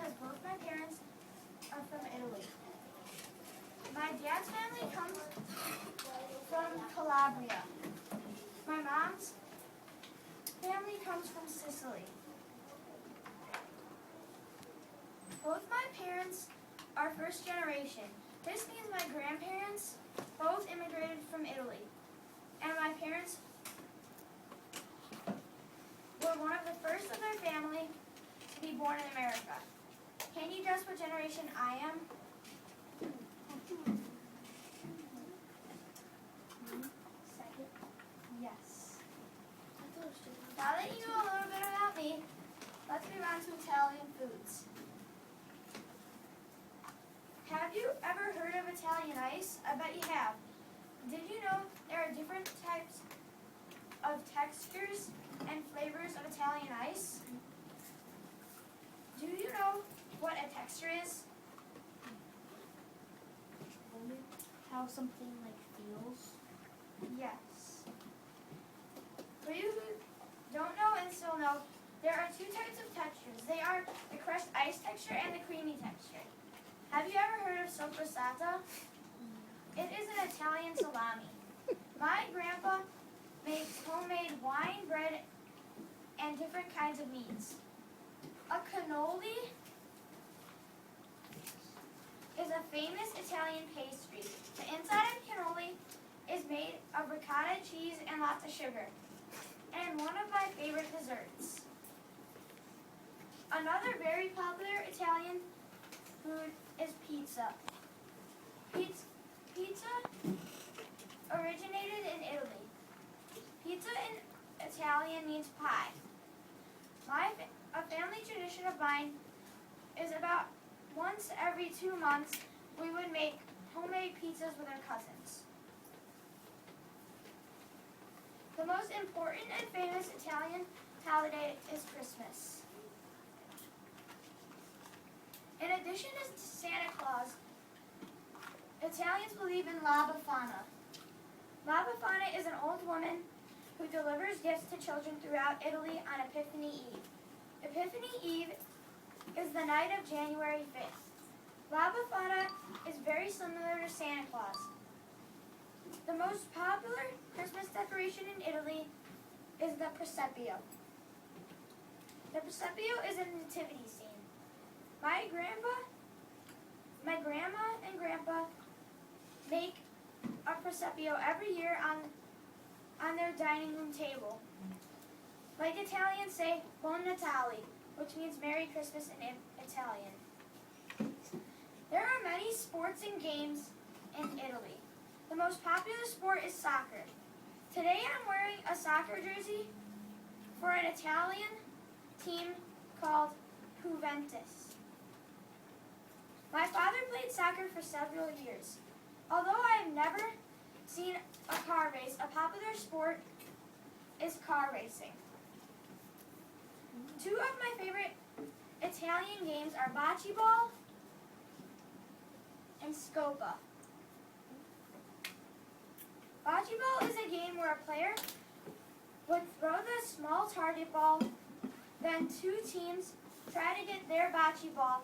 because both my parents are from Italy. My dad's family comes from Calabria. My mom's family comes from Sicily. Both my parents are first generation. This means my grandparents both immigrated from Italy. And my parents were one of the first of their family to be born in America. Can you guess what generation I am? Second? Yes. Now that you know a little bit about me, let's move on to Italian foods. Have you ever heard of Italian ice? I bet you have. Did you know there are different types of textures and flavors of Italian ice? Do you know what a texture is? How something like feels. Yes. For you who don't know and still know, there are two types of textures. They are the crushed ice texture and the creamy texture. Have you ever heard of soppressata? It is an Italian salami. My grandpa makes homemade wine, bread, and different kinds of meats. A cannoli is a famous Italian pastry. The inside of cannoli is made of ricotta cheese and lots of sugar, and one of my favorite desserts. Another very popular Italian food is pizza. Pizza originated in Italy. Pizza in Italian means pie. A family tradition of mine is about once every 2 months we would make homemade pizzas with our cousins. The most important and famous Italian holiday is Christmas. In addition to Santa Claus, Italians believe in La Befana. La Befana is an old woman who delivers gifts to children throughout Italy on Epiphany Eve. Epiphany Eve is the night of January 5th. La Befana is very similar to Santa Claus. The most popular Christmas decoration in Italy is the presepio. The presepio is a nativity scene. My grandma and grandpa make a presepio every year on their dining room table. Like Italians say, Buon Natale, which means Merry Christmas in Italian. There are many sports and games in Italy. The most popular sport is soccer. Today I'm wearing a soccer jersey for an Italian team called Juventus. My father played soccer for several years. Although I have never seen a car race, a popular sport is car racing. Two of my favorite Italian games are bocce ball and scopa. Bocce ball is a game where a player would throw the small target ball, then two teams try to get their bocce ball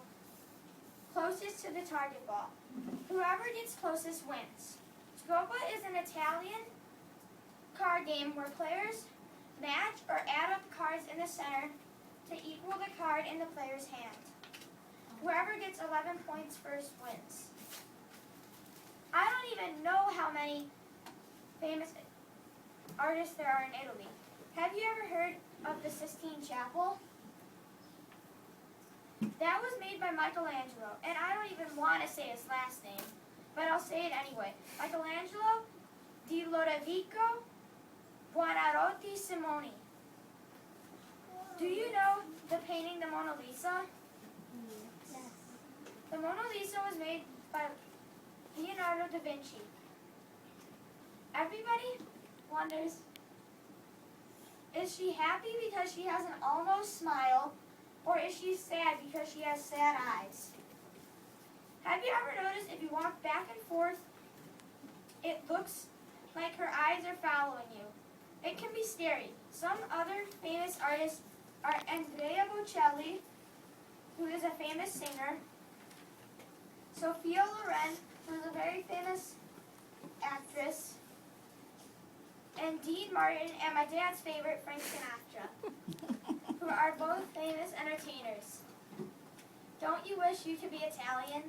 closest to the target ball. Whoever gets closest wins. Scopa is an Italian card game where players match or add up cards in the center to equal the card in the player's hand. Whoever gets 11 points first wins. I don't even know how many famous artists there are in Italy. Have you ever heard of the Sistine Chapel? That was made by Michelangelo, and I don't even want to say his last name, but I'll say it anyway. Michelangelo di Lodovico Buonarroti Simoni. Do you know the painting The Mona Lisa? Yes. The Mona Lisa was made by Leonardo da Vinci. Everybody wonders, is she happy because she has an almost smile, or is she sad because she has sad eyes? Have you ever noticed if you walk back and forth, it looks like her eyes are following you? It can be scary. Some other famous artists are Andrea Bocelli, who is a famous singer. Sophia Loren, who is a very famous actress. And Dean Martin and my dad's favorite, Frank Sinatra, who are both famous entertainers. Don't you wish you could be Italian?